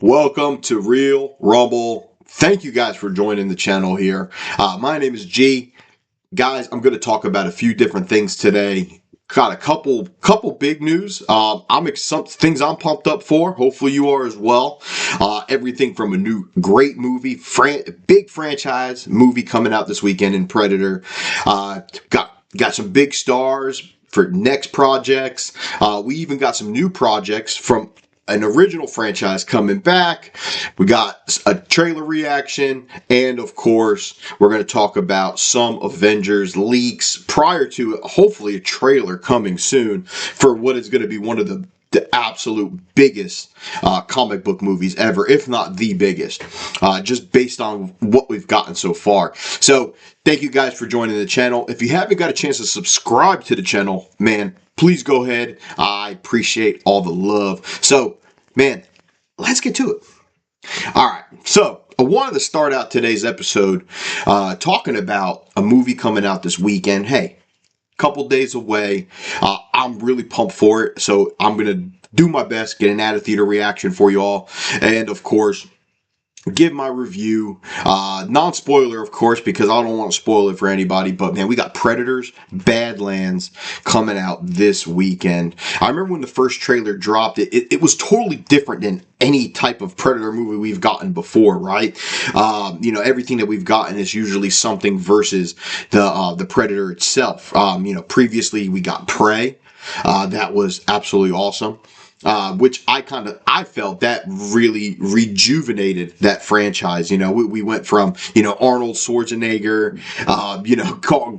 Welcome to Real Rumble. Thank you guys for joining the channel here. My name is G. Guys, I'm going to talk about a few different things today. Got a couple big news. Some things I'm pumped up for. Hopefully you are as well. Everything from a new great movie, big franchise movie coming out this weekend in Predator. Got some big stars for next projects. We even got some new projects from an original franchise coming back. We got a trailer reaction, and of course we're going to talk about some Avengers leaks prior to hopefully a trailer coming soon for what is going to be one of the absolute biggest comic book movies ever, if not the biggest, just based on what we've gotten so far. So thank you guys for joining the channel. If you haven't got a chance to subscribe to the channel, man, please go ahead. I appreciate all the love. So, man, let's get to it. All right. So, I wanted to start out today's episode talking about a movie coming out this weekend. Hey, couple days away. I'm really pumped for it. So, I'm going to do my best, get an out-of-theater reaction for you all. And, of course, give my review, non-spoiler of course, because I don't want to spoil it for anybody, but man, we got Predators, Badlands coming out this weekend. I remember when the first trailer dropped, it was totally different than any type of Predator movie we've gotten before, right? Everything that we've gotten is usually something versus the Predator itself. Previously we got Prey, that was absolutely awesome. Which I felt that really rejuvenated that franchise. We went from, Arnold Schwarzenegger,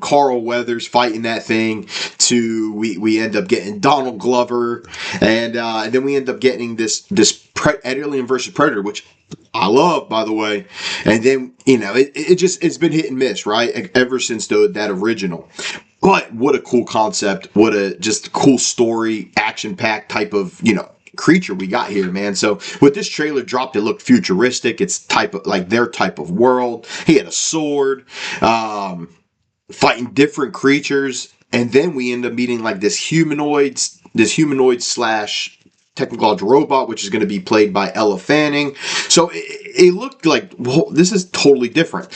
Carl Weathers fighting that thing to we end up getting Donald Glover, and then we end up getting this Alien versus Predator, which I love, by the way. And then, it's been hit and miss, right? Ever since that original. But what a cool concept. What a just cool story, action-packed type of, creature we got here, man. So with this trailer dropped, it looked futuristic. It's their type of world. He had a sword, fighting different creatures. And then we end up meeting like this humanoid slash technological robot, which is going to be played by Ella Fanning. So it looked like, well, this is totally different.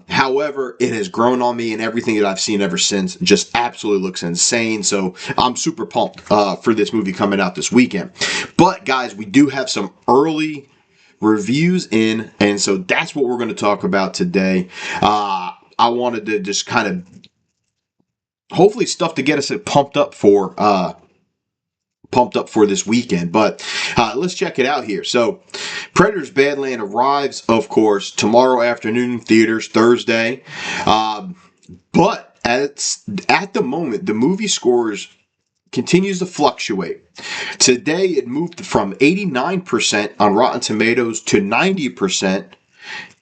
However, it has grown on me, and everything that I've seen ever since just absolutely looks insane. So I'm super pumped for this movie coming out this weekend. But guys, we do have some early reviews in, and so that's what we're going to talk about today. I wanted to just kind of hopefully stuff to get us pumped up for this weekend, but let's check it out here. So Predators Badland arrives, of course, tomorrow afternoon in theaters, Thursday, but at the moment the movie scores continues to fluctuate. Today it moved from 89% on Rotten Tomatoes to 90%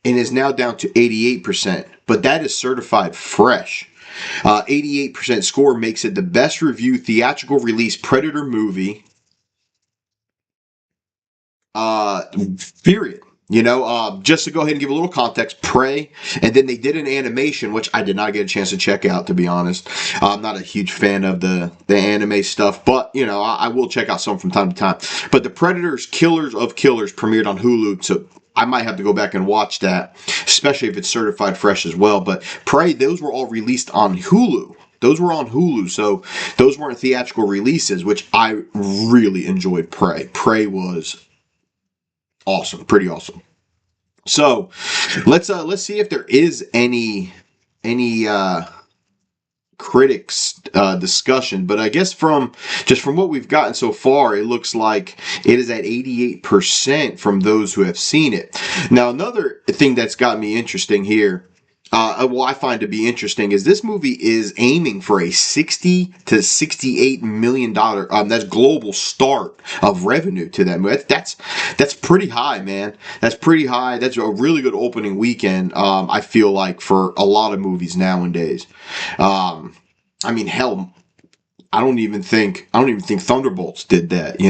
and is now down to 88%, but that is certified fresh. 88% score makes it the best reviewed theatrical release Predator movie, period. Just to go ahead and give a little context, Prey, and then they did an animation, which I did not get a chance to check out, to be honest. I'm not a huge fan of the anime stuff, but, I will check out some from time to time. But the Predators Killers of Killers premiered on Hulu, so I might have to go back and watch that, especially if it's certified fresh as well. But Prey, those were all released on Hulu. Those were on Hulu, so those weren't theatrical releases, which I really enjoyed Prey. Prey was awesome, pretty awesome. So let's see if there is any critics discussion, but I guess from what we've gotten so far, it looks like it is at 88% from those who have seen it. Now, another thing that's got me interesting here, I find to be interesting, is this movie is aiming for a $60 to $68 million that's global start of revenue to that movie. That's pretty high, man. That's pretty high. That's a really good opening weekend. I feel like for a lot of movies nowadays. Hell, I don't even think Thunderbolts did that,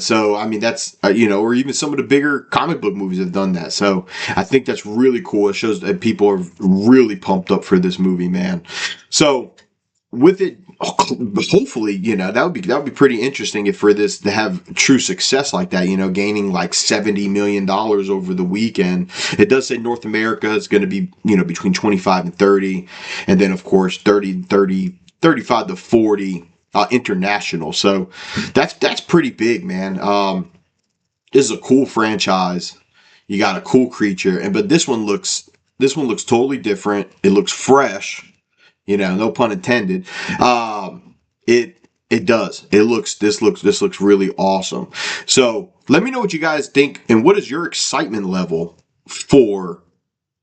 So, that's, or even some of the bigger comic book movies have done that. So, I think that's really cool. It shows that people are really pumped up for this movie, man. So, with it, hopefully, that would be pretty interesting if for this to have true success like that, gaining like $70 million over the weekend. It does say North America is going to be, between 25 and 30, and then of course 35 to 40 international. So that's pretty big, man. This is a cool franchise. You got a cool creature, but this one looks totally different. It looks fresh. No pun intended. It does. This looks really awesome. So let me know what you guys think, and what is your excitement level for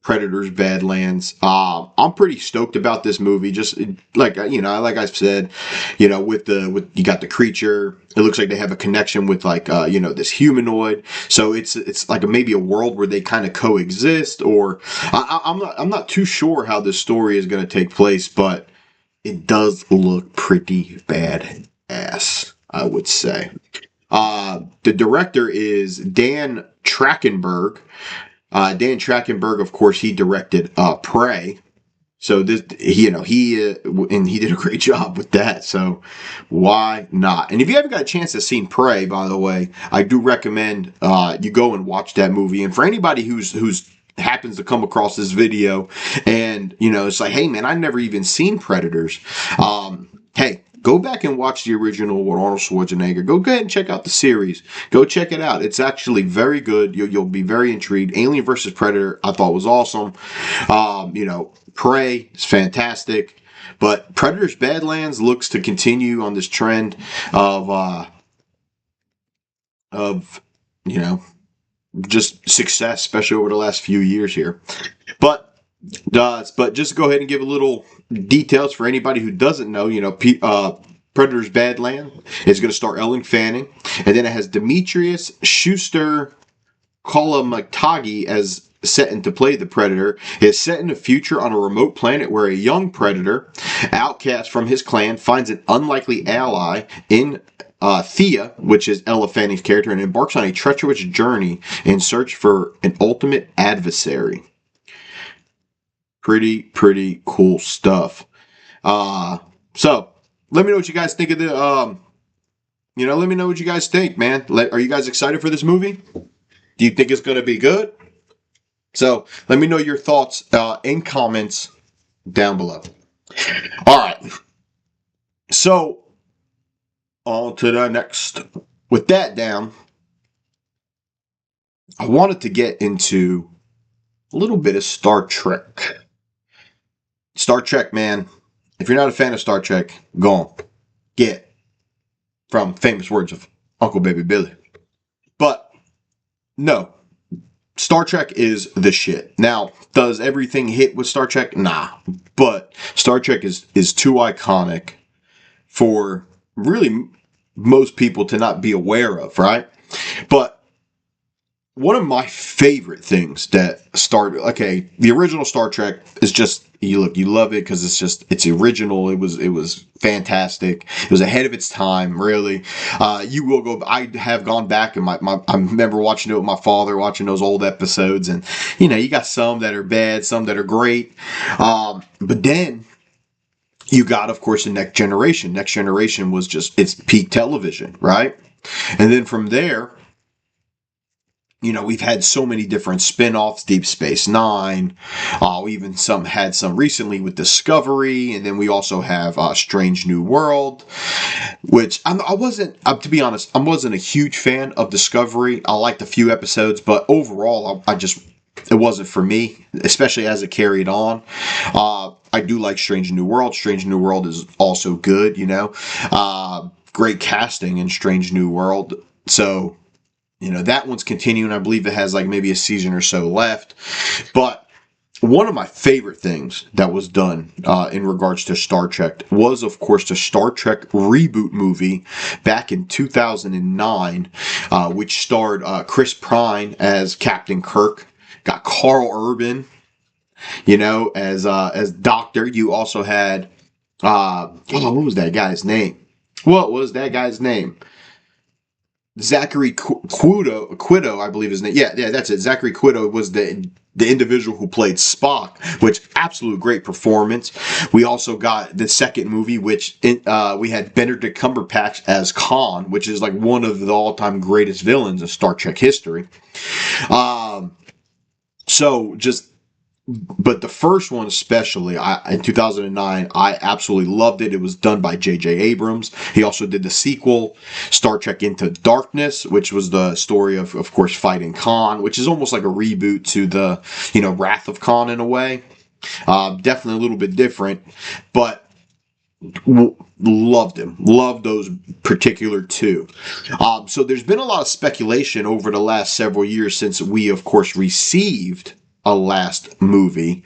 Predators Badlands. I'm pretty stoked about this movie. Just like I said, with you got the creature. It looks like they have a connection with this humanoid. So it's like maybe a world where they kind of coexist. Or I'm not too sure how this story is going to take place, but it does look pretty badass, I would say. The director is Dan Trachtenberg. Dan Trachtenberg, of course, he directed Prey. So this, he did a great job with that. So why not? And if you haven't got a chance to see Prey, by the way, I do recommend you go and watch that movie. And for anybody who's happens to come across this video, and it's like, hey man, I've never even seen Predators. Hey, go back and watch the original with Arnold Schwarzenegger. Go ahead and check out the series. Go check it out. It's actually very good. You'll be very intrigued. Alien versus Predator, I thought was awesome. Prey is fantastic. But Predators Badlands looks to continue on this trend of just success, especially over the last few years here. But just go ahead and give a little details for anybody who doesn't know. Predators Badland is going to star Ellen Fanning, and then it has Demetrius Schuster Kolomatagi as set in to play the Predator. It's set in the future on a remote planet where a young Predator, outcast from his clan, finds an unlikely ally in Thea, which is Ella Fanning's character, and embarks on a treacherous journey in search for an ultimate adversary. Pretty cool stuff. So let me know what you guys think of the. Let me know what you guys think, man. Are you guys excited for this movie? Do you think it's going to be good? So let me know your thoughts in comments down below. All right. So on to the next. With that down, I wanted to get into a little bit of Star Trek. Star Trek, man. If you're not a fan of Star Trek, go on. Get. From famous words of Uncle Baby Billy. But no. Star Trek is the shit. Now, does everything hit with Star Trek? Nah. But Star Trek is too iconic for really most people to not be aware of, right? But one of my favorite things that the original Star Trek is just, you love it because it's original. It was fantastic. It was ahead of its time, really. I have gone back and I remember watching it with my father, watching those old episodes, and you got some that are bad, some that are great. But then you got, of course, the Next Generation. Next Generation was it's peak television, right? And then from there, we've had so many different spin-offs, Deep Space Nine. We even had some recently with Discovery, and then we also have Strange New World, which to be honest, I wasn't a huge fan of Discovery. I liked a few episodes, but overall, it wasn't for me, especially as it carried on. I do like Strange New World. Strange New World is also good, great casting in Strange New World. So that one's continuing. I believe it has maybe a season or so left. But one of my favorite things that was done in regards to Star Trek was, of course, the Star Trek reboot movie back in 2009, which starred Chris Pine as Captain Kirk. Got Carl Urban, as Doctor. You also had, what was that guy's name? What was that guy's name? Zachary Quito, I believe his name. Yeah, that's it. Zachary Quito was the individual who played Spock, which absolute great performance. We also got the second movie, which we had Benedict Cumberbatch as Khan, which is like one of the all-time greatest villains of Star Trek history. So just but the first one especially, in 2009, I absolutely loved it. It was done by J.J. Abrams. He also did the sequel, Star Trek Into Darkness, which was the story of course, fighting Khan, which is almost like a reboot to the, Wrath of Khan in a way. Definitely a little bit different, but loved him. Loved those particular two. So there's been a lot of speculation over the last several years since we, of course, received a last movie,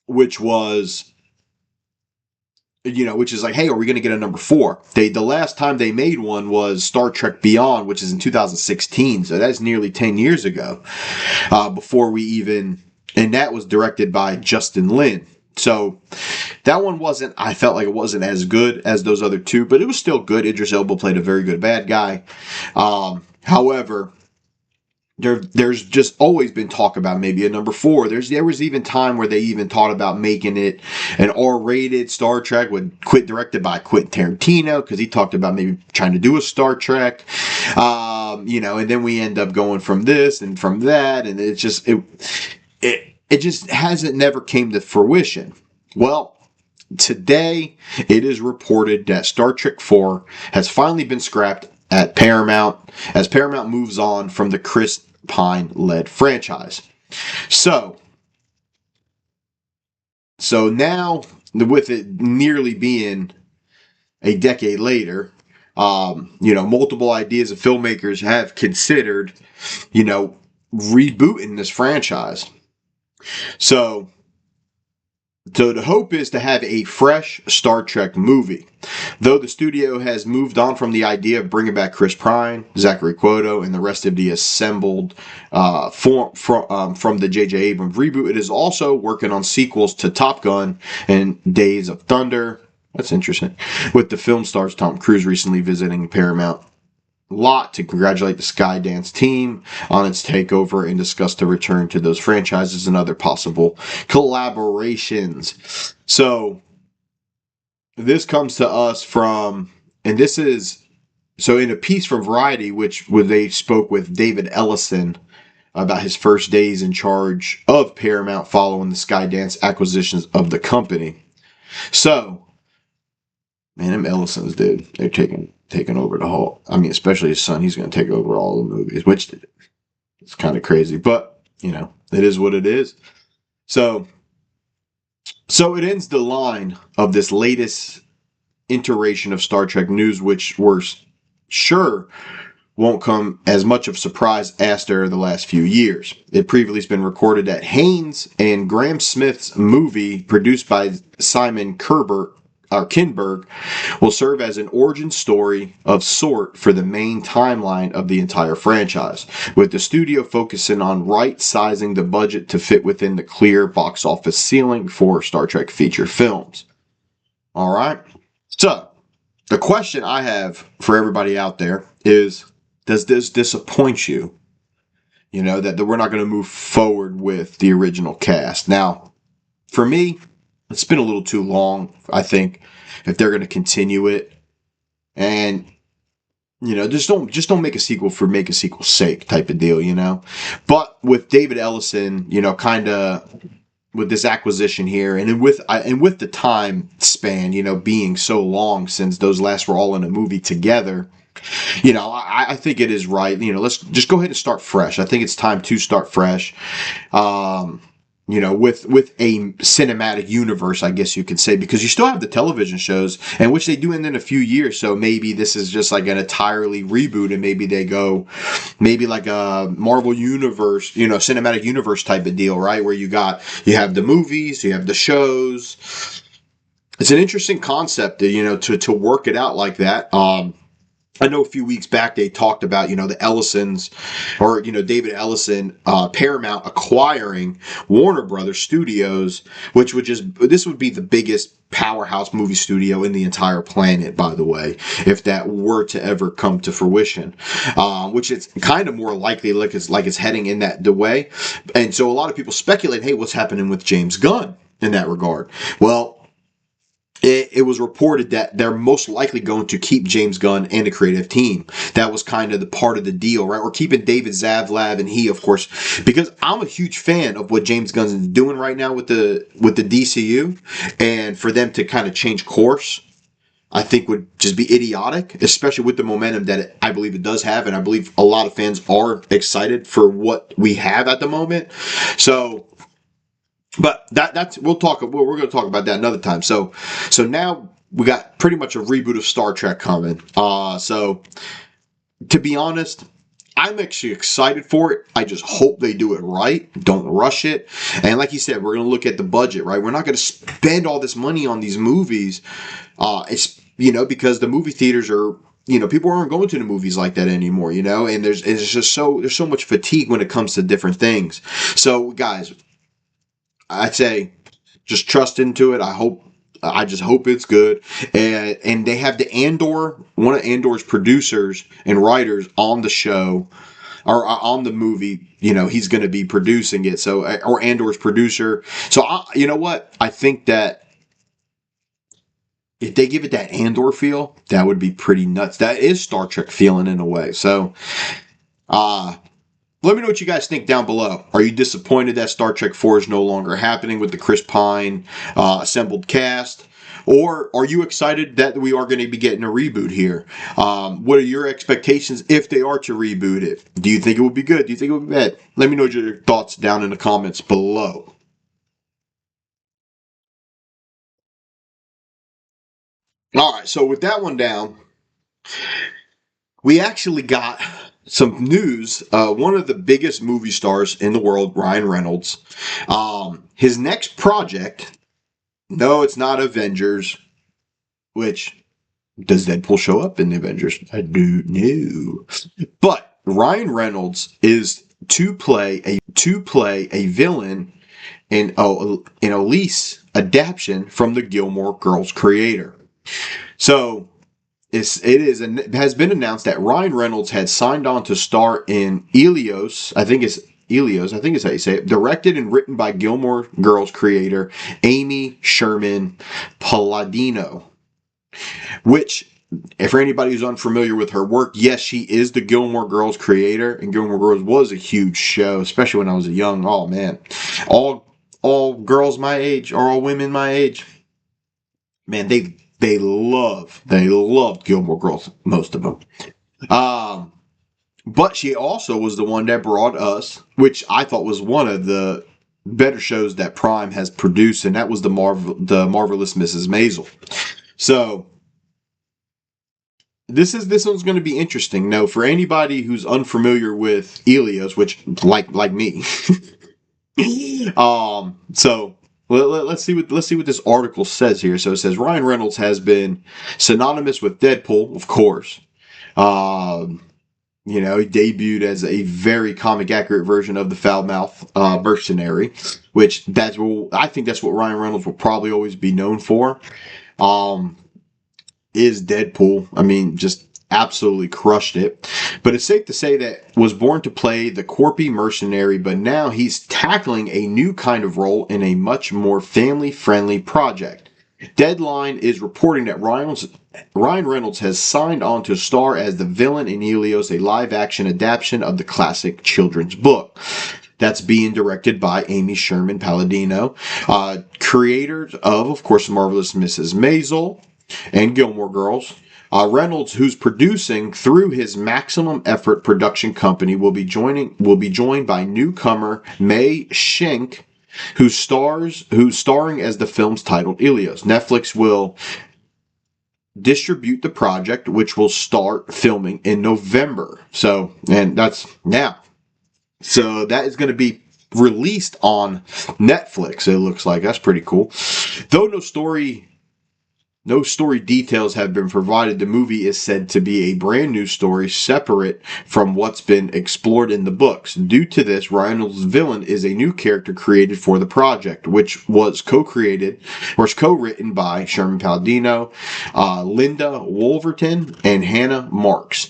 which was, which is like, hey, are we going to get a number 4? The last time they made one was Star Trek Beyond, which is in 2016. So that's nearly 10 years ago, before we even, and that was directed by Justin Lin. So that one I felt like it wasn't as good as those other two, but it was still good. Idris Elba played a very good bad guy. However, there's just always been talk about maybe a number 4. There was even time where they even thought about making it an R-rated Star Trek, directed by Quentin Tarantino, because he talked about maybe trying to do a Star Trek, and then we end up going from this and from that, and it just never came to fruition. Well, today it is reported that Star Trek 4 has finally been scrapped at Paramount, as Paramount moves on from the Chris Pine-led franchise. So now, with it nearly being a decade later, multiple ideas of filmmakers have considered, rebooting this franchise. So the hope is to have a fresh Star Trek movie. Though the studio has moved on from the idea of bringing back Chris Pine, Zachary Quito, and the rest of the assembled from the J.J. Abrams reboot, it is also working on sequels to Top Gun and Days of Thunder. That's interesting. With the film stars Tom Cruise recently visiting Paramount lot to congratulate the Skydance team on its takeover and discuss the return to those franchises and other possible collaborations. So this comes to us from, and this is, so in a piece from Variety, where they spoke with David Ellison about his first days in charge of Paramount following the Skydance acquisitions of the company. So, man, them Ellisons, dude, they're taking over the whole. I mean, especially his son, he's going to take over all the movies, which it's kind of crazy, but it is what it is. So it ends the line of this latest iteration of Star Trek news, which we're sure won't come as much of a surprise after the last few years. It previously has been recorded that Haynes and Graham Smith's movie, produced by Simon Kinberg, will serve as an origin story of sort for the main timeline of the entire franchise, with the studio focusing on right-sizing the budget to fit within the clear box office ceiling for Star Trek feature films. All right? So, the question I have for everybody out there is, does this disappoint you? That we're not going to move forward with the original cast. Now, for me, it's been a little too long, I think, if they're going to continue it. And, just don't make a sequel for make a sequel's sake type of deal, But with David Ellison, kind of with this acquisition here, and with the time span, being so long since those last were all in a movie together, I think it is right. Let's just go ahead and start fresh. I think it's time to start fresh. With a cinematic universe, I guess you could say, because you still have the television shows, and which they do end in a few years. So maybe this is just like an entirely reboot, and maybe they go, like a Marvel universe, cinematic universe type of deal, right? Where you have the movies, you have the shows. It's an interesting concept, to work it out like that. I know a few weeks back they talked about, the Ellisons, or, David Ellison, Paramount acquiring Warner Brothers Studios, which this would be the biggest powerhouse movie studio in the entire planet, by the way, if that were to ever come to fruition, which it's kind of more likely, like it's heading in that the way. And so a lot of people speculate, hey, what's happening with James Gunn in that regard? Well, it was reported that they're most likely going to keep James Gunn and the creative team. That was kind of the part of the deal, right? We're keeping David Zaslav, and he, of course, because I'm a huge fan of what James Gunn is doing right now with the DCU, and for them to kind of change course, I think would just be idiotic, especially with the momentum that I believe it does have, and I believe a lot of fans are excited for what we have at the moment. So. But that's we're going to talk about that another time. So now we got pretty much a reboot of Star Trek coming. So to be honest, I'm actually excited for it. I just hope they do it right. Don't rush it. And like you said, we're going to look at the budget, right? We're not going to spend all this money on these movies. It's because the movie theaters are. People aren't going to the movies like that anymore. And there's so much fatigue when it comes to different things. So guys, I'd say just trust into it. I just hope it's good. And they have one of Andor's producers and writers on the show, or on the movie. He's going to be producing it. So, or Andor's producer. So, you know what? I think that if they give it that Andor feel, that would be pretty nuts. That is Star Trek feeling in a way. So, let me know what you guys think down below. Are you disappointed that Star Trek 4 is no longer happening with the Chris Pine assembled cast? Or are you excited that we are going to be getting a reboot here? What are your expectations if they are to reboot it? Do you think it would be good? Do you think it would be bad? Let me know your thoughts down in the comments below. All right, so with that one down, we actually got some news. One of the biggest movie stars in the world, Ryan Reynolds, his next project, no, it's not Avengers, which, does Deadpool show up in the Avengers? I do know. But Ryan Reynolds is to play a villain in Elise adaptation from the Gilmore Girls creator. So it has been announced that Ryan Reynolds had signed on to star in Helios. I think it's how you say it. Directed and written by Gilmore Girls creator Amy Sherman Palladino. Which, for anybody who's unfamiliar with her work, yes, she is the Gilmore Girls creator, and Gilmore Girls was a huge show, especially when I was young. Oh man, all girls my age, or all women my age, man, they loved Gilmore Girls, most of them. But she also was the one that brought us, which I thought was one of the better shows that Prime has produced, and that was the Marvelous Mrs. Maisel. So this one's going to be interesting. Now, for anybody who's unfamiliar with Helios, which like me, so let's see what this article says here. So it says Ryan Reynolds has been synonymous with Deadpool, of course. He debuted as a very comic accurate version of the foul-mouthed mercenary, which I think that's what Ryan Reynolds will probably always be known for. Is Deadpool. I mean, just absolutely crushed it. But it's safe to say that was born to play the quirky mercenary, but now he's tackling a new kind of role in a much more family-friendly project. Deadline is reporting that Ryan Reynolds has signed on to star as the villain in Helios, a live-action adaptation of the classic children's book. That's being directed by Amy Sherman Palladino, creators of course, Marvelous Mrs. Maisel and Gilmore Girls. Reynolds, who's producing through his Maximum Effort production company, will be joined by newcomer May Schenk, who's starring as the film's titled Helios. Netflix will distribute the project, which will start filming in November. So, and that's now. So that is going to be released on Netflix. It looks like that's pretty cool. Though no story No story details have been provided. The movie is said to be a brand new story separate from what's been explored in the books. Due to this, Ryan Reynolds' villain is a new character created for the project, which was co-written by Sherman Palladino, Linda Wolverton, and Hannah Marks.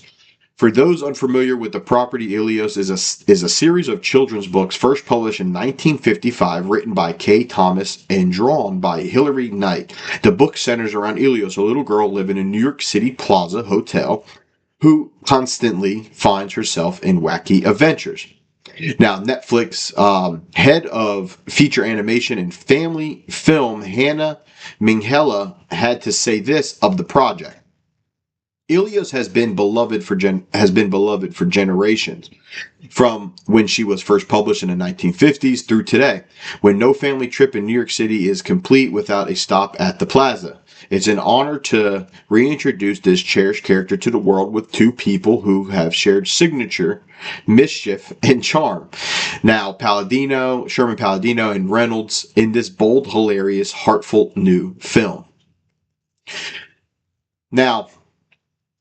For those unfamiliar with the property, Ilios is a series of children's books first published in 1955, written by Kay Thomas and drawn by Hilary Knight. The book centers around Ilios, a little girl living in New York City Plaza Hotel, who constantly finds herself in wacky adventures. Now, Netflix head of feature animation and family film Hannah Minghella had to say this of the project. Ilios has been beloved for generations, from when she was first published in the 1950s through today, when no family trip in New York City is complete without a stop at the Plaza. It's an honor to reintroduce this cherished character to the world with two people who have shared signature, mischief, and charm. Now, Sherman Palladino, and Reynolds in this bold, hilarious, heartfelt new film. Now,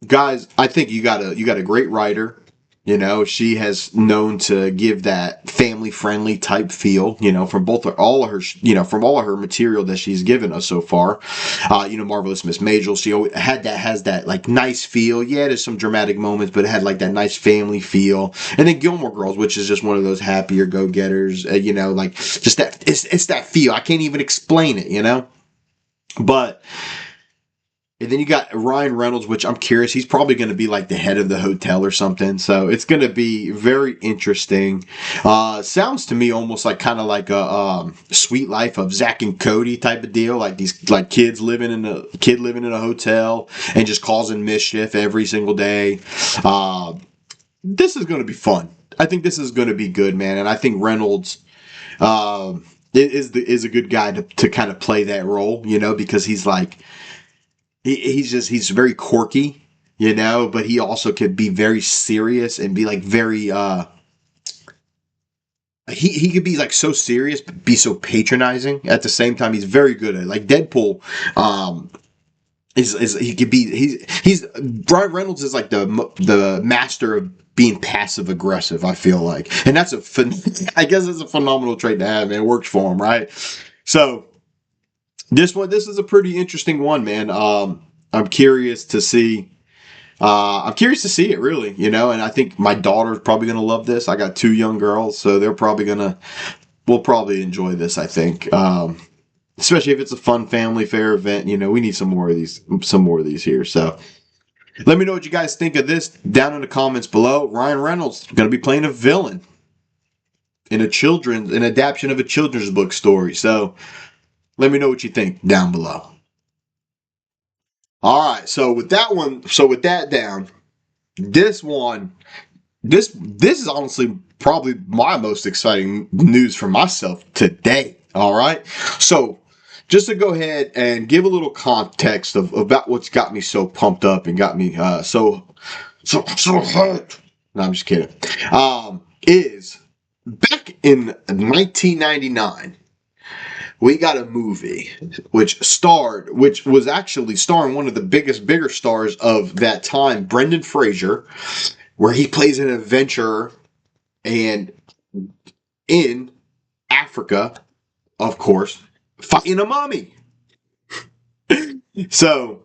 guys, I think you got a great writer. You know, she has known to give that family-friendly type feel. You know, from all of her material that she's given us so far. Marvelous Miss Maisel, she always has that like nice feel. Yeah, there's some dramatic moments, but it had like that nice family feel. And then Gilmore Girls, which is just one of those happier go-getters. Like just that it's that feel. I can't even explain it. But. And then you got Ryan Reynolds, which I'm curious. He's probably going to be like the head of the hotel or something. So it's going to be very interesting. Sounds to me almost like kind of like a Sweet Life of Zach and Cody type of deal. Like these like kids living in a hotel and just causing mischief every single day. This is going to be fun. I think this is going to be good, man. And I think Reynolds is a good guy to kind of play that role, because he's like. He's very quirky, but he also could be very serious and be like very, he could be like so serious, but be so patronizing at the same time. He's very good at it. Like Deadpool, Brian Reynolds is like the master of being passive aggressive, I feel like. And that's I guess it's a phenomenal trait to have, man. It works for him, right? So, this is a pretty interesting one, man. I'm curious to see. I'm curious to see it, really, and I think my daughter's probably gonna love this. I got 2 young girls, so we'll probably enjoy this. I think, especially if it's a fun family fair event. We need some more of these here. So, let me know what you guys think of this down in the comments below. Ryan Reynolds gonna be playing a villain in an adaptation of a children's book story. So. Let me know what you think down below. All right, so with that down, this is honestly probably my most exciting news for myself today. All right, so just to go ahead and give a little context about what's got me so pumped up and got me so hyped. No, I'm just kidding. Is back in 1999. We got a movie which was actually starring one of the bigger stars of that time, Brendan Fraser, where he plays an adventurer and in Africa, of course, fighting a mummy. So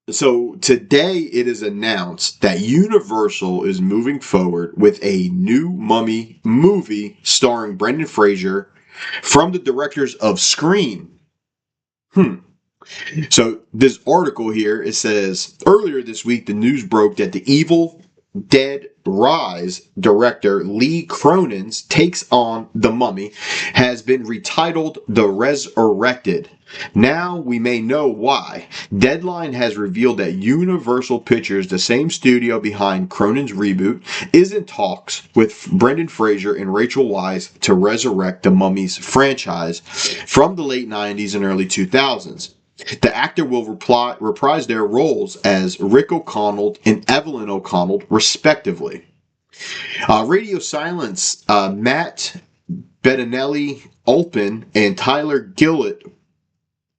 today it is announced that Universal is moving forward with a new mummy movie starring Brendan Fraser from the directors of Scream. So this article here, it says, earlier this week, the news broke that the Evil Dead Rise director Lee Cronin's takes on The Mummy has been retitled The Resurrected. Now we may know why. Deadline has revealed that Universal Pictures, the same studio behind Cronin's reboot, is in talks with Brendan Fraser and Rachel Weisz to resurrect the Mummy's franchise from the late 90s and early 2000s. The actor will reprise their roles as Rick O'Connell and Evelyn O'Connell, respectively. Radio Silence, Matt Bettinelli Olpin and Tyler Gillett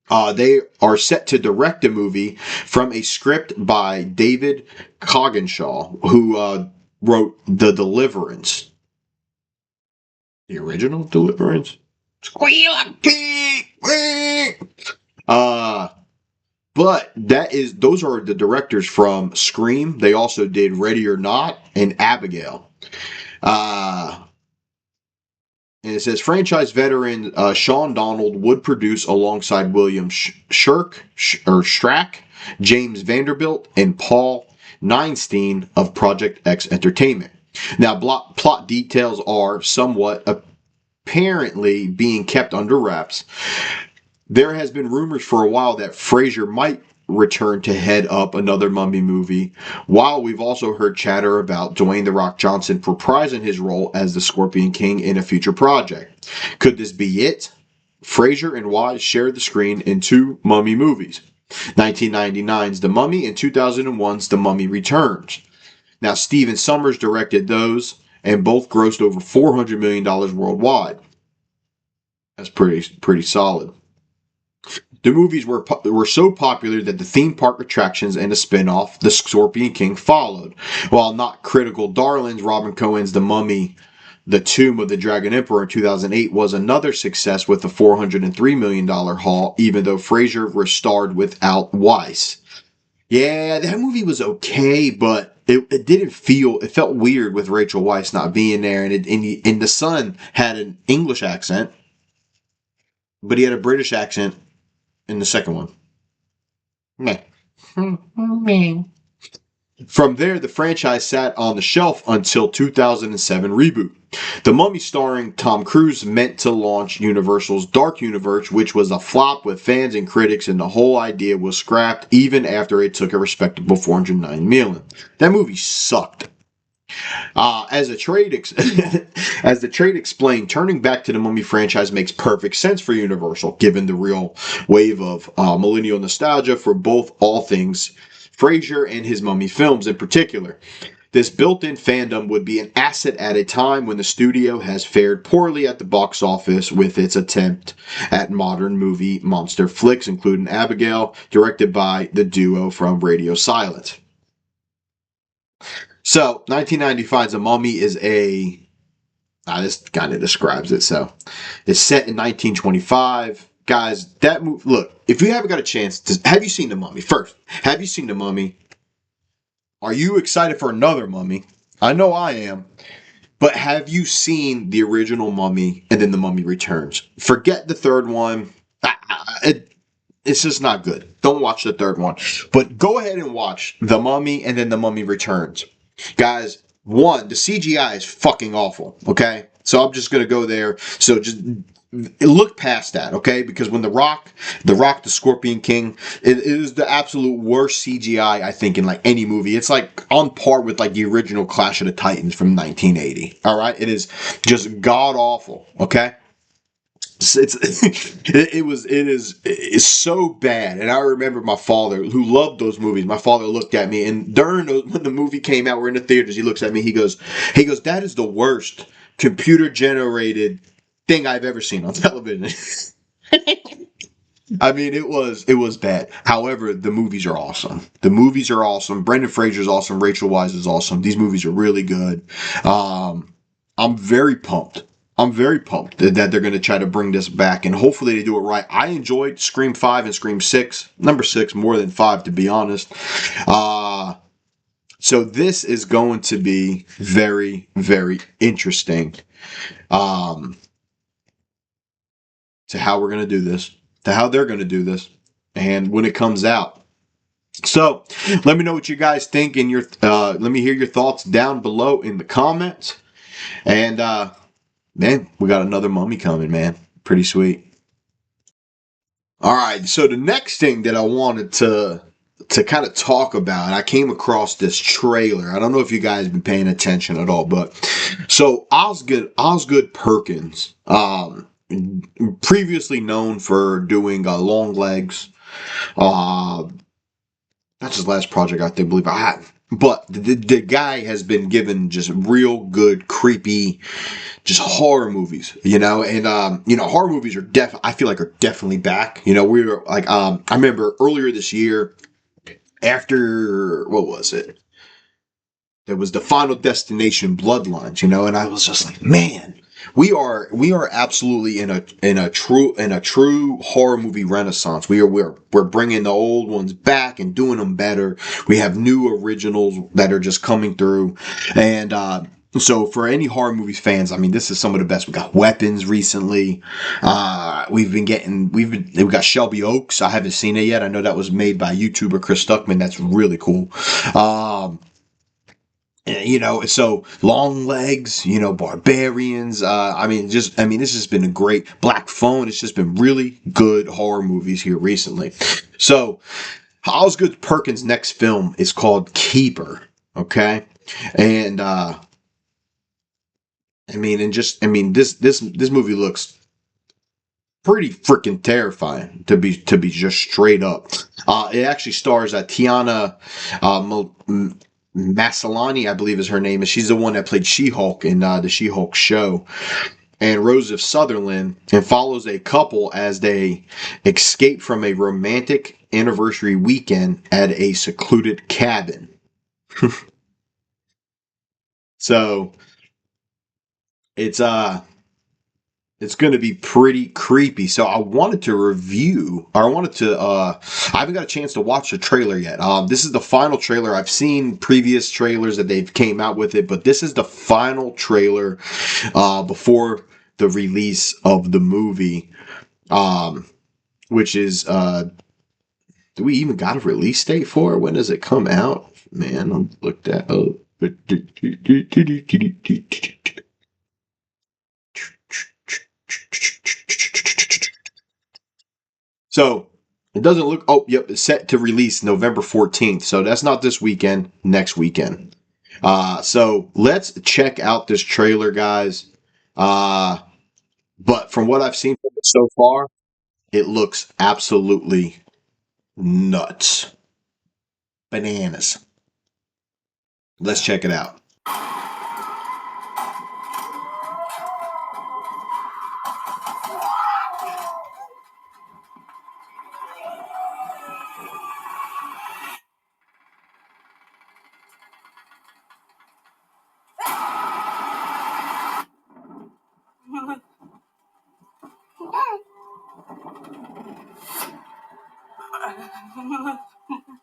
They are set to direct a movie from a script by David Coggenshaw, who wrote The Deliverance. The original Deliverance? Squeal like pig! But those are the directors from Scream. They also did Ready or Not and Abigail. And it says franchise veteran Sean Donald would produce alongside William Strack, James Vanderbilt, and Paul Neinstein of Project X Entertainment. Now, plot details are somewhat apparently being kept under wraps. There has been rumors for a while that Fraser might return to head up another Mummy movie, while we've also heard chatter about Dwayne "The Rock" Johnson reprising his role as the Scorpion King in a future project. Could this be it? Fraser and Wise shared the screen in two Mummy movies, 1999's The Mummy and 2001's The Mummy Returns. Now, Stephen Sommers directed those, and both grossed over $400 million worldwide. That's pretty solid. The movies were so popular that the theme park attractions and a spin-off, The Scorpion King, followed. While not critical darlings, Robin Cohen's The Mummy, The Tomb of the Dragon Emperor in 2008 was another success with a $403 million haul, even though Fraser starred without Weiss. Yeah, that movie was okay, but it didn't feel, it felt weird with Rachel Weisz not being there, and the son had an English accent, but he had a British accent in the second one. Meh. From there, the franchise sat on the shelf until 2007 reboot. The Mummy starring Tom Cruise meant to launch Universal's Dark Universe, which was a flop with fans and critics, and the whole idea was scrapped even after it took a respectable $409 million. That movie sucked. As the trade explained, turning back to the Mummy franchise makes perfect sense for Universal, given the real wave of millennial nostalgia for all things Fraser and his Mummy films in particular. This built-in fandom would be an asset at a time when the studio has fared poorly at the box office with its attempt at modern movie monster flicks, including Abigail, directed by the duo from Radio Silence. So, 1995's The Mummy is this kind of describes it. So, it's set in 1925. Guys, that movie, look, if you haven't got a chance, have you seen The Mummy? First, have you seen The Mummy? Are you excited for another Mummy? I know I am. But have you seen the original Mummy and then The Mummy Returns? Forget the third one. It's just not good. Don't watch the third one. But go ahead and watch The Mummy and then The Mummy Returns. Guys, one, the CGI is fucking awful, okay? So I'm just going to go there. So just look past that, okay? Because when The Rock, the Scorpion King, it is the absolute worst CGI, I think, in like any movie. It's like on par with like the original Clash of the Titans from 1980, all right? It is just god-awful, okay? It's so bad. And I remember my father, who loved those movies, my father looked at me, and when the movie came out, we're in the theaters, he looks at me, he goes, that is the worst computer generated thing I've ever seen on television. I mean, it was bad. However, the movies are awesome. The movies are awesome. Brendan Fraser's awesome. Rachel Weisz is awesome. These movies are really good. I'm very pumped. That they're going to try to bring this back, and hopefully they do it right. I enjoyed Scream 5 and Scream 6. Number 6 more than 5, to be honest. So this is going to be very, very interesting to how we're going to do this, to how they're going to do this, and when it comes out. So let me know what you guys think, and let me hear your thoughts down below in the comments. And man, we got another Mummy coming, man. Pretty sweet. All right, so the next thing that I wanted to kind of talk about, I came across this trailer. I don't know if you guys have been paying attention at all, but so Osgood Perkins, previously known for doing Long Legs. That's his last project, I think. but the guy has been given just real good, creepy, just horror movies, and horror movies I feel like are definitely back. We were like, I remember earlier this year, after, what was it? There was the Final Destination Bloodlines, and I was just like, man, we are absolutely in a true horror movie renaissance. We're bringing the old ones back and doing them better. We have new originals that are just coming through, and so for any horror movies fans, I mean, this is some of the best. We got Weapons recently. We got Shelby Oaks. I haven't seen it yet. I know that was made by YouTuber Chris Stuckman. That's really cool. So Long Legs, Barbarians. This has been a great Black Phone. It's just been really good horror movies here recently. So Osgood Perkins' next film is called Keeper. Okay, and this movie looks pretty freaking terrifying to be just straight up. It actually stars Tiana Maslany, I believe is her name, and she's the one that played She-Hulk in the She-Hulk show, and Joseph Sutherland, and follows a couple as they escape from a romantic anniversary weekend at a secluded cabin. So it's going to be pretty creepy. So I wanted to I haven't got a chance to watch the trailer yet. This is the final trailer. I've seen previous trailers that they've came out with it, but this is the final trailer before the release of the movie, which is, do we even got a release date for it? When does it come out? Man, I'll look that up. So it doesn't look. Oh, yep, it's set to release November 14th. So that's not this weekend. Next weekend. So let's check out this trailer, guys. But from what I've seen from it so far, it looks absolutely nuts, bananas. Let's check it out.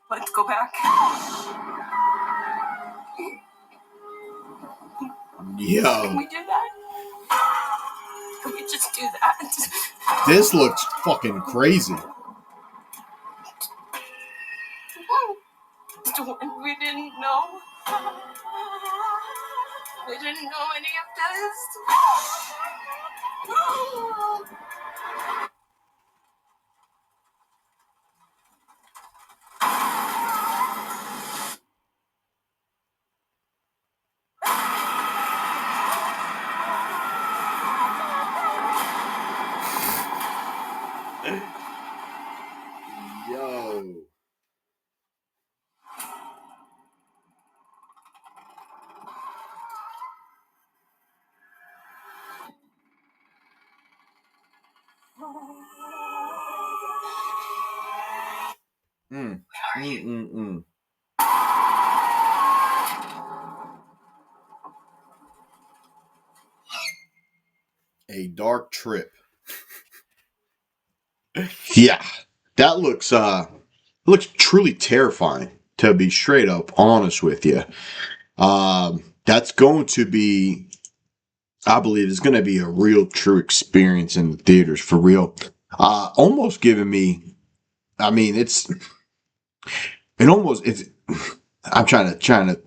Let's go back. Yo. Can we do that? Can we just do that? This looks fucking crazy. We didn't know. We didn't know any of this. Yo. A dark trip. Yeah, that looks truly terrifying, to be straight up honest with you. That's going to be, I believe, it's going to be a real true experience in the theaters for real. Almost giving me, I mean, it's I'm trying to,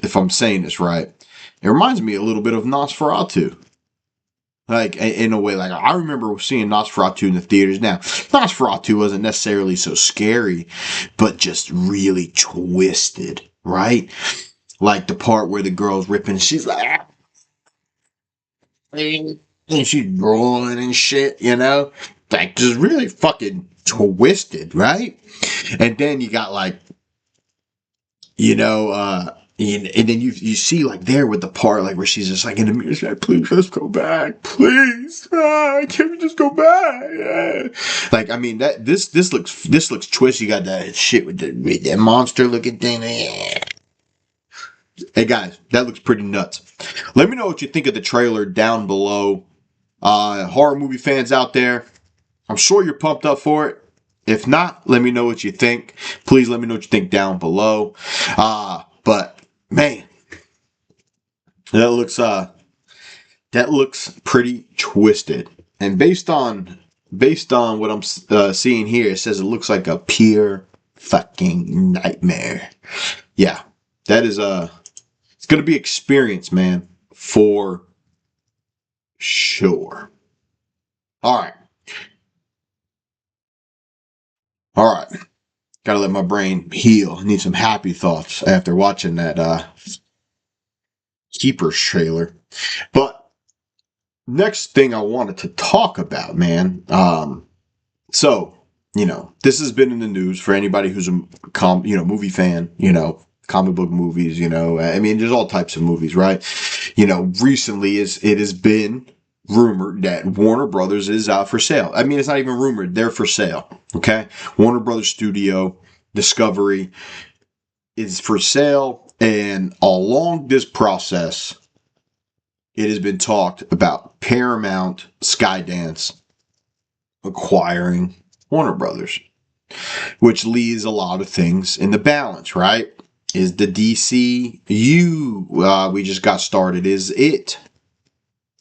if I'm saying this right, it reminds me a little bit of Nosferatu. Like, in a way, like, I remember seeing Nosferatu in the theaters. Now, Nosferatu wasn't necessarily so scary, but just really twisted, right? Like the part where the girl's ripping, she's like, and she's rolling and shit, Like, just really fucking twisted, right? And then you got, like, And then you see like there with the part like where she's just like in the mirror, she's like, please let's go back, please, can we just go back? Like I mean that this looks twisty. You got that shit with that monster looking thing. Hey guys, that looks pretty nuts. Let me know what you think of the trailer down below. Horror movie fans out there, I'm sure you're pumped up for it. If not, let me know what you think. Please let me know what you think down below. But man, that looks pretty twisted. And based on what I'm seeing here, it says it looks like a pure fucking nightmare. Yeah, that is it's gonna be experience, man, for sure. All right. Gotta let my brain heal. I need some happy thoughts after watching that Keepers trailer. But next thing I wanted to talk about, man. So, this has been in the news for anybody who's a movie fan, comic book movies, I mean, there's all types of movies, right? Recently it has been rumored that Warner Brothers is out for sale. I mean, it's not even rumored, they're for sale. Okay. Warner Brothers Studio Discovery is for sale. And along this process, it has been talked about Paramount Skydance acquiring Warner Brothers, which leaves a lot of things in the balance, right? Is the DCU we just got started, is it?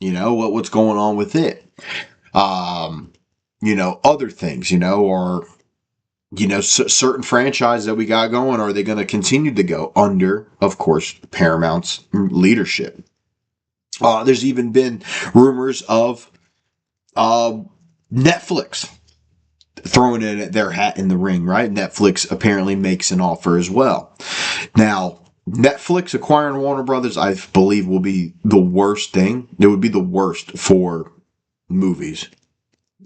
What's going on with it? Other things, or certain franchise that we got going, are they going to continue to go under, of course, Paramount's leadership? There's even been rumors of Netflix throwing in their hat in the ring, right? Netflix apparently makes an offer as well. Now, Netflix acquiring Warner Brothers, I believe, will be the worst thing. It would be the worst for movies.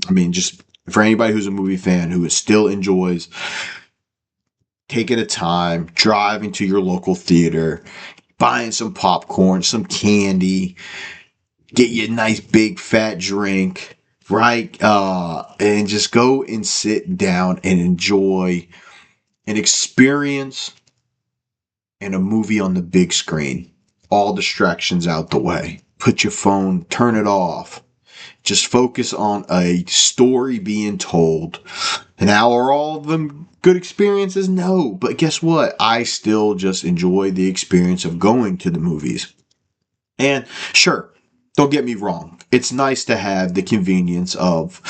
I mean, just for anybody who's a movie fan who still enjoys taking a time, driving to your local theater, buying some popcorn, some candy, get you a nice big fat drink, right? And just go and sit down and enjoy an experience and a movie on the big screen. All distractions out the way. Put your phone, turn it off. Just focus on a story being told. Now, are all of them good experiences? No. But guess what? I still just enjoy the experience of going to the movies. And sure, don't get me wrong. It's nice to have the convenience of,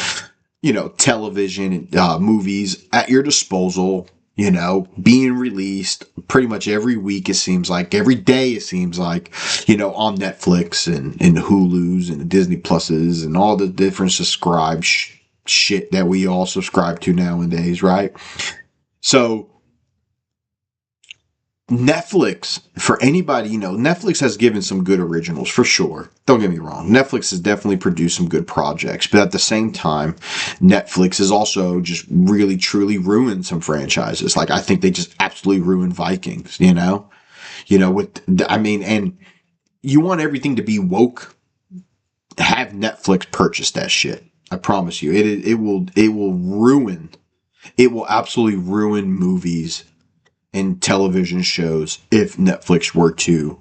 television, movies at your disposal, being released pretty much every week, it seems like, every day, it seems like, on Netflix and Hulu's and the Disney Pluses and all the different subscribe shit that we all subscribe to nowadays, right? So Netflix, for anybody, Netflix has given some good originals for sure. Don't get me wrong. Netflix has definitely produced some good projects, but at the same time, Netflix has also just really truly ruined some franchises. Like, I think they just absolutely ruined Vikings, and you want everything to be woke, have Netflix purchase that shit. I promise you. It will absolutely ruin movies and television shows if Netflix were to,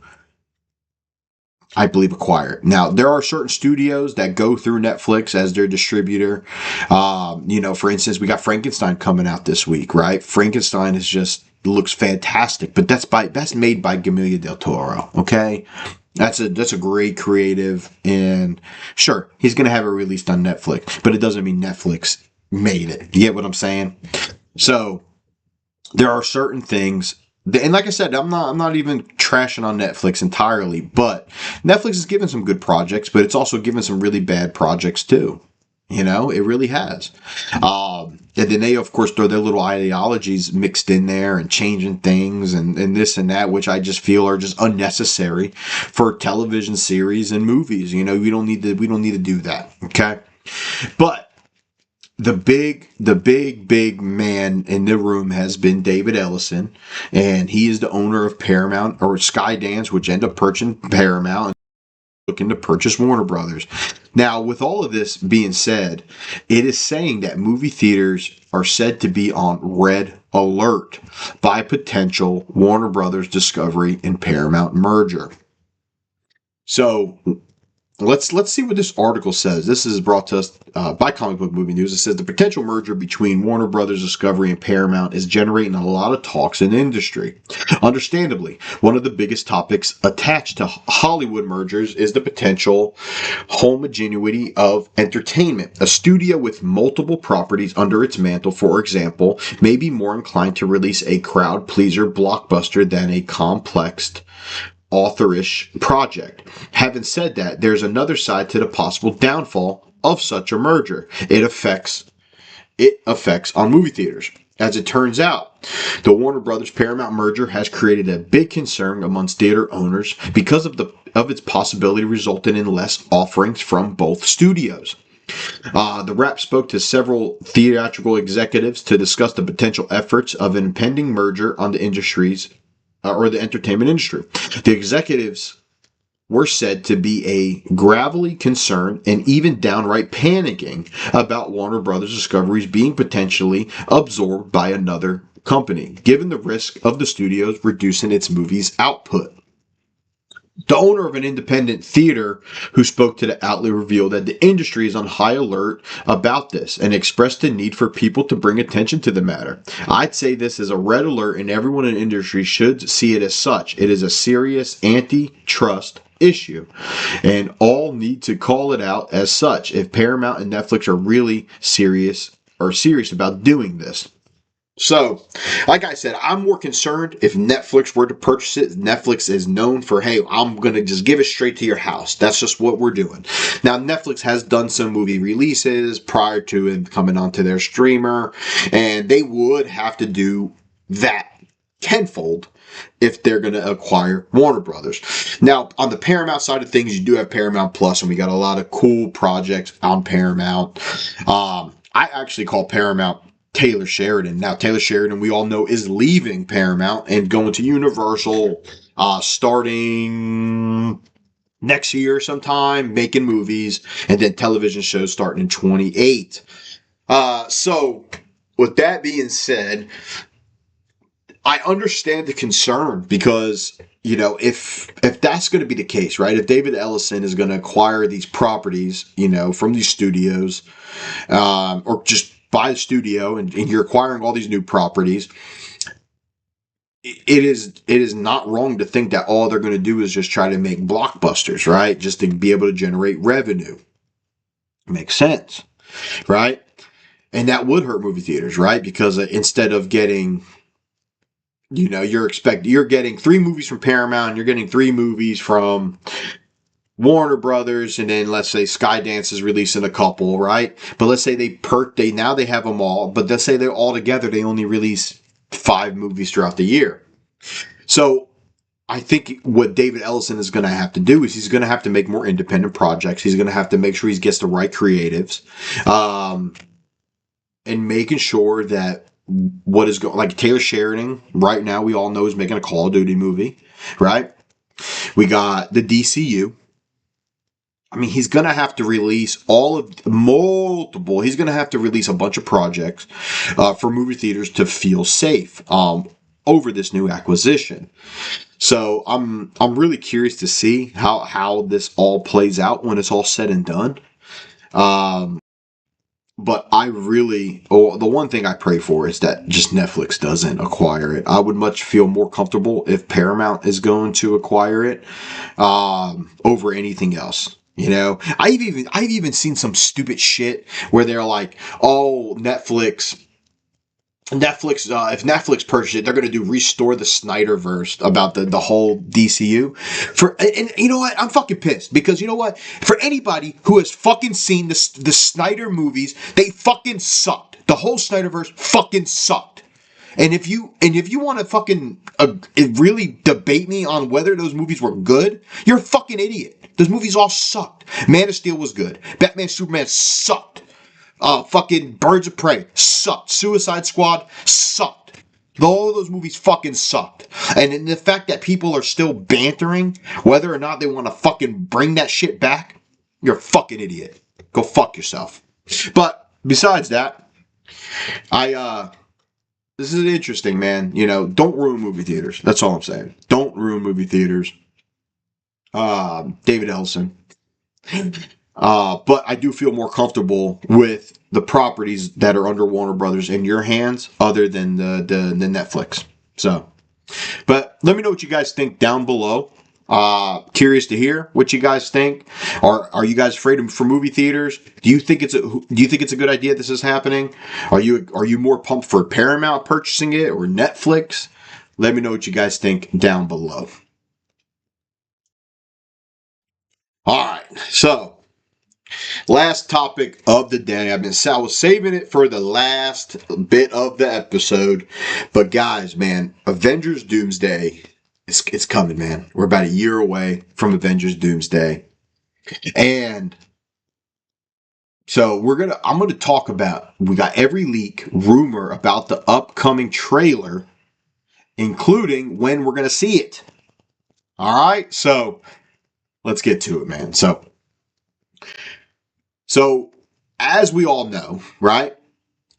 I believe, acquire it. Now, there are certain studios that go through Netflix as their distributor. For instance, we got Frankenstein coming out this week, right? Frankenstein looks fantastic, but that's made by Guillermo del Toro, okay? That's a great creative, and sure, he's going to have it released on Netflix, but it doesn't mean Netflix made it. You get what I'm saying? So there are certain things, and like I said, I'm not even trashing on Netflix entirely, but Netflix has given some good projects, but it's also given some really bad projects too. It really has. And then they, of course, throw their little ideologies mixed in there and changing things and this and that, which I just feel are just unnecessary for television series and movies. We don't need to do that. Okay. But the big man in the room has been David Ellison, and he is the owner of Paramount or Skydance, which ended up purchasing Paramount, looking to purchase Warner Brothers. Now, with all of this being said, it is saying that movie theaters are said to be on red alert by potential Warner Brothers Discovery and Paramount merger. So let's see what this article says. This is brought to us by Comic Book Movie News. It says the potential merger between Warner Brothers Discovery and Paramount is generating a lot of talks in the industry. Understandably, one of the biggest topics attached to Hollywood mergers is the potential homogeneity of entertainment. A studio with multiple properties under its mantle, for example, may be more inclined to release a crowd pleaser blockbuster than a complex authorish project. Having said that, there's another side to the possible downfall of such a merger. It affects on movie theaters. As it turns out, the Warner Brothers Paramount merger has created a big concern amongst theater owners because of its possibility resulting in less offerings from both studios. The Wrap spoke to several theatrical executives to discuss the potential efforts of an impending merger on the industries or the entertainment industry. The executives were said to be a gravelly concern and even downright panicking about Warner Brothers Discovery's being potentially absorbed by another company, given the risk of the studios reducing its movies' output. The owner of an independent theater who spoke to the outlet revealed that the industry is on high alert about this and expressed the need for people to bring attention to the matter. I'd say this is a red alert and everyone in the industry should see it as such. It is a serious antitrust issue and all need to call it out as such if Paramount and Netflix are really serious about doing this. So, like I said, I'm more concerned if Netflix were to purchase it. Netflix is known for, hey, I'm going to just give it straight to your house. That's just what we're doing. Now, Netflix has done some movie releases prior to it coming onto their streamer, and they would have to do that tenfold if they're going to acquire Warner Brothers. Now, on the Paramount side of things, you do have Paramount Plus, and we got a lot of cool projects on Paramount. I actually call Paramount Taylor Sheridan. Now, Taylor Sheridan, we all know, is leaving Paramount and going to Universal starting next year sometime, making movies, and then television shows starting in 28. So, with that being said, I understand the concern because, you know, if that's going to be the case, right? If David Ellison is going to acquire these properties, you know, from these studios, or just buy the studio and you're acquiring all these new properties, it is not wrong to think that all they're going to do is just try to make blockbusters, right? Just to be able to generate revenue. Makes sense, right? And that would hurt movie theaters, right? Because instead of getting, you know, you're getting 3 movies from Paramount, you're getting 3 movies from Warner Brothers, and then let's say Skydance is releasing a couple, right? But let's say they have them all, but let's say they're all together, they only release 5 movies throughout the year. So I think what David Ellison is going to have to do is he's going to have to make more independent projects. He's going to have to make sure he gets the right creatives, and making sure that what is going, like Taylor Sheridan right now, we all know is making a Call of Duty movie, right? We got the DCU. I mean, he's going to have to release he's going to have to release a bunch of projects for movie theaters to feel safe over this new acquisition. So I'm really curious to see how this all plays out when it's all said and done. But the one thing I pray for is that just Netflix doesn't acquire it. I would much feel more comfortable if Paramount is going to acquire it over anything else. You know, I've even seen some stupid shit where they're like, "Oh, Netflix, if Netflix purchases it, they're going to restore the Snyderverse about the whole DCU." And you know what? I'm fucking pissed because you know what? For anybody who has fucking seen the Snyder movies, they fucking sucked. The whole Snyderverse fucking sucked. And if you want to fucking really debate me on whether those movies were good, you're a fucking idiot. Those movies all sucked. Man of Steel was good. Batman Superman sucked. Fucking Birds of Prey sucked. Suicide Squad sucked. All of those movies fucking sucked. And in the fact that people are still bantering whether or not they want to fucking bring that shit back, you're a fucking idiot. Go fuck yourself. But besides that, this is interesting, man. You know, don't ruin movie theaters. That's all I'm saying. Don't ruin movie theaters. David Ellison. But I do feel more comfortable with the properties that are under Warner Brothers in your hands other than the Netflix. So, but let me know what you guys think down below. Curious to hear what you guys think. Are you guys afraid for movie theaters? Do you think it's a good idea this is happening? Are you more pumped for Paramount purchasing it or Netflix? Let me know what you guys think down below. All right, so last topic of the day. I was saving it for the last bit of the episode, but guys, man, Avengers Doomsday. It's coming, man. We're about a year away from Avengers Doomsday. And so I'm gonna talk about, we got every leak, rumor about the upcoming trailer, including when we're gonna see it. Alright, so let's get to it, man. So as we all know, right?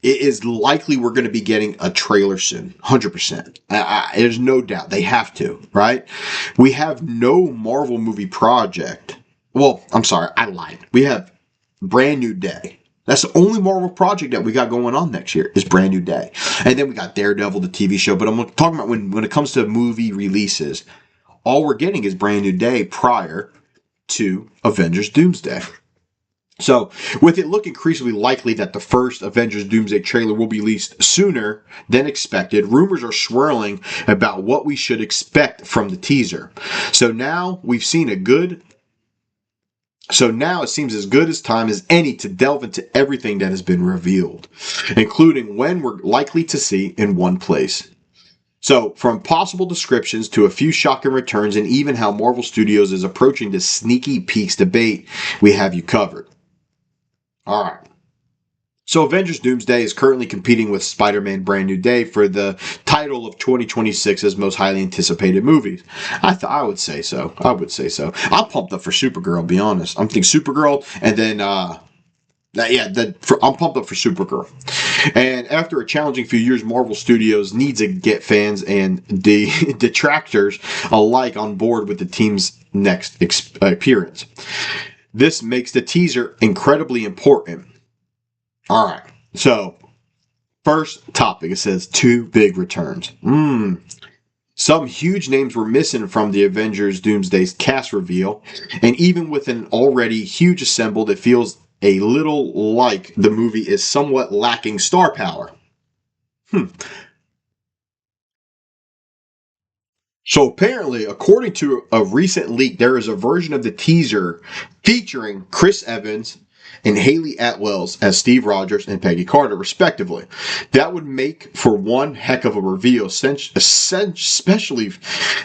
It is likely we're going to be getting a trailer soon. 100%. There's no doubt. They have to, right? We have no Marvel movie project. Well, I'm sorry. I lied. We have Brand New Day. That's the only Marvel project that we got going on next year is Brand New Day. And then we got Daredevil, the TV show. But I'm talking about when it comes to movie releases, all we're getting is Brand New Day prior to Avengers Doomsday. So, with it looking increasingly likely that the first Avengers Doomsday trailer will be released sooner than expected, rumors are swirling about what we should expect from the teaser. So now it seems as good as time as any to delve into everything that has been revealed, including when we're likely to see in one place. So, from possible descriptions to a few shocking returns and even how Marvel Studios is approaching this sneaky peeks debate, we have you covered. All right. So Avengers Doomsday is currently competing with Spider-Man Brand New Day for the title of 2026's most highly anticipated movies. I would say so. I'm pumped up for Supergirl, to be honest. I'm thinking Supergirl, and then I'm pumped up for Supergirl. And after a challenging few years, Marvel Studios needs to get fans and detractors alike on board with the team's next appearance. This makes the teaser incredibly important. All right. So, first topic, it says 2 big returns. Some huge names were missing from the Avengers Doomsday's cast reveal, and even with an already huge assembled, it feels a little like the movie is somewhat lacking star power. So apparently, according to a recent leak, there is a version of the teaser featuring Chris Evans and Haley Atwell as Steve Rogers and Peggy Carter, respectively. That would make for one heck of a reveal, especially,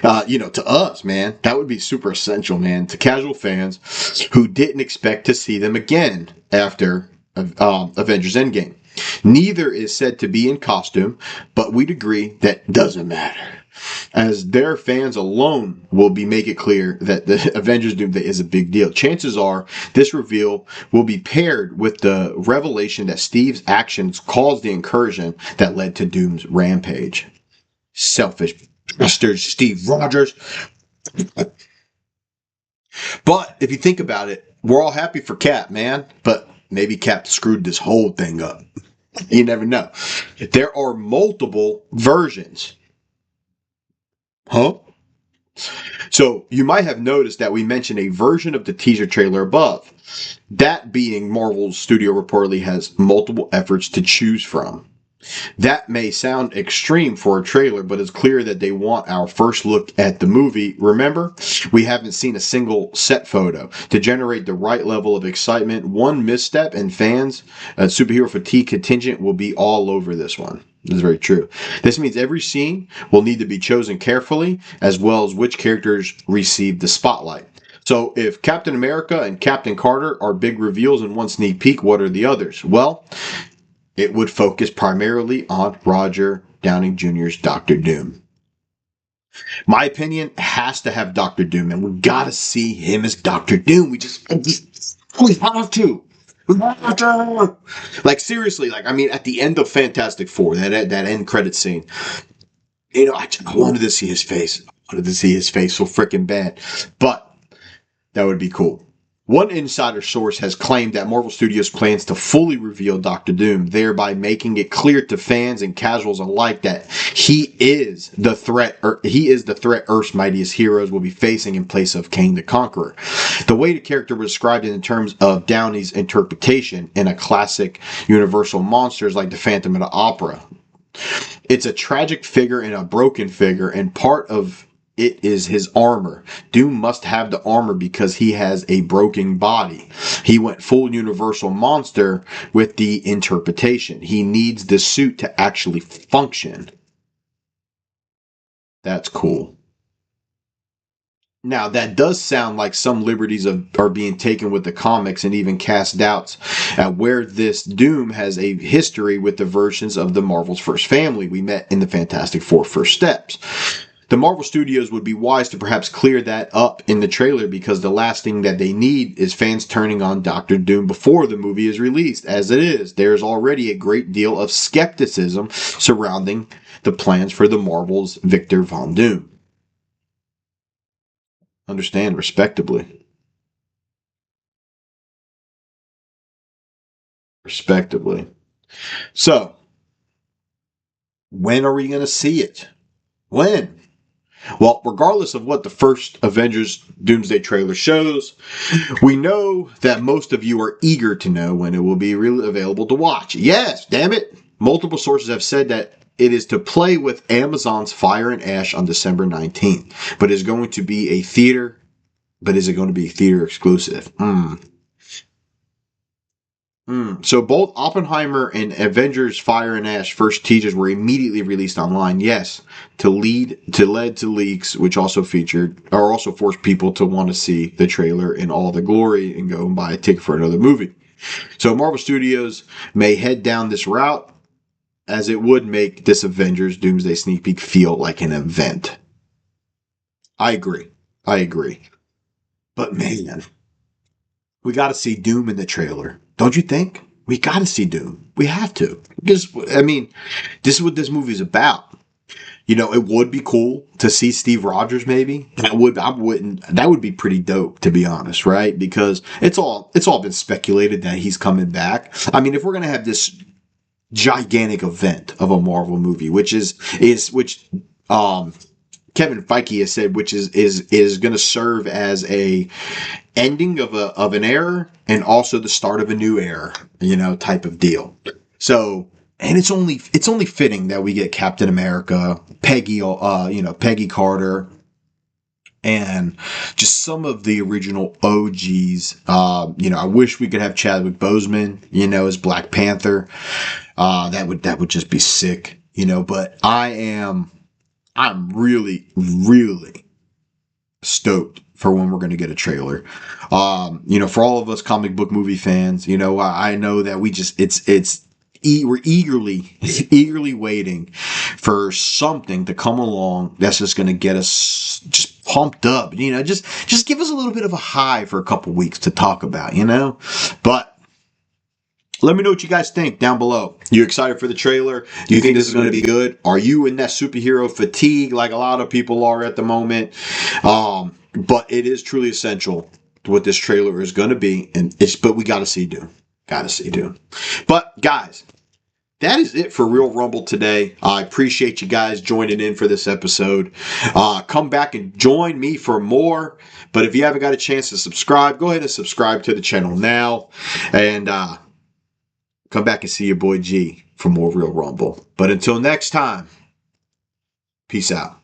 to us, man. That would be super essential, man, to casual fans who didn't expect to see them again after Avengers Endgame. Neither is said to be in costume, but we'd agree that doesn't matter, as their fans alone will make it clear that the Avengers Doomsday is a big deal. Chances are this reveal will be paired with the revelation that Steve's actions caused the incursion that led to Doom's rampage. Selfish bastard Steve Rogers. But if you think about it, we're all happy for Cap, man. But maybe Cap screwed this whole thing up. You never know. There are multiple versions. Huh? So you might have noticed that we mentioned a version of the teaser trailer above. That being Marvel's studio reportedly has multiple efforts to choose from. That may sound extreme for a trailer, but it's clear that they want our first look at the movie. Remember, we haven't seen a single set photo. To generate the right level of excitement, one misstep and fans, superhero fatigue contingent will be all over this one. This is very true. This means every scene will need to be chosen carefully, as well as which characters receive the spotlight. So if Captain America and Captain Carter are big reveals in one sneak peek, what are the others? Well, it would focus primarily on Roger Downey Jr.'s Doctor Doom. My opinion has to have Doctor Doom, and we gotta see him as Doctor Doom. We have to. We have to. Like, seriously, like, I mean, at the end of Fantastic Four, that end credit scene, you know, I wanted to see his face. I wanted to see his face so freaking bad. But that would be cool. One insider source has claimed that Marvel Studios plans to fully reveal Doctor Doom, thereby making it clear to fans and casuals alike that he is the threat Earth's mightiest heroes will be facing in place of Kang the Conqueror. The way the character was described in terms of Downey's interpretation in a classic Universal monsters like the Phantom of the Opera. It's a tragic figure and a broken figure, and part of it is his armor. Doom must have the armor because he has a broken body. He went full Universal monster with the interpretation. He needs the suit to actually function. That's cool. Now, that does sound like some liberties are being taken with the comics and even cast doubts at where this Doom has a history with the versions of the Marvel's first family we met in the Fantastic Four First Steps. The Marvel Studios would be wise to perhaps clear that up in the trailer, because the last thing that they need is fans turning on Doctor Doom before the movie is released. As it is, there's already a great deal of skepticism surrounding the plans for the Marvel's Victor Von Doom. Understand, respectably. Respectably. So, when are we going to see it? When? Well, regardless of what the first Avengers Doomsday trailer shows, we know that most of you are eager to know when it will be really available to watch. Yes, damn it! Multiple sources have said that it is to play with Amazon's Fire and Ash on December 19th, but is going to be a theater. But is it going to be theater exclusive? So both Oppenheimer and Avengers Fire and Ash first teasers were immediately released online. Yes, led to leaks, which also forced people to want to see the trailer in all the glory and go and buy a ticket for another movie. So Marvel Studios may head down this route, as it would make this Avengers Doomsday sneak peek feel like an event. I agree. But man, we got to see Doom in the trailer. Don't you think? We got to see Doom. We have to. Because, I mean, this is what this movie is about. You know, it would be cool to see Steve Rogers maybe. That would be pretty dope, to be honest, right? Because it's all been speculated that he's coming back. I mean, if we're going to have this gigantic event of a Marvel movie, which Kevin Feige has said, which is going to serve as a ending of an era and also the start of a new era, you know, type of deal. So, and it's only fitting that we get Captain America, Peggy Carter, and just some of the original OGs. I wish we could have Chadwick Boseman, as Black Panther. That would just be sick, but I'm really, really stoked for when we're going to get a trailer. For all of us comic book movie fans, I know that we're eagerly waiting for something to come along that's just going to get us just pumped up. Just give us a little bit of a high for a couple weeks to talk about, But let me know what you guys think down below. You excited for the trailer? Do you think this is going to be good? Are you in that superhero fatigue like a lot of people are at the moment? But it is truly essential what this trailer is going to be, but we got to see Doom. But guys, that is it for Real Rumble today. I appreciate you guys joining in for this episode. Come back and join me for more. But if you haven't got a chance to subscribe, go ahead and subscribe to the channel now. And come back and see your boy G for more Real Rumble. But until next time, peace out.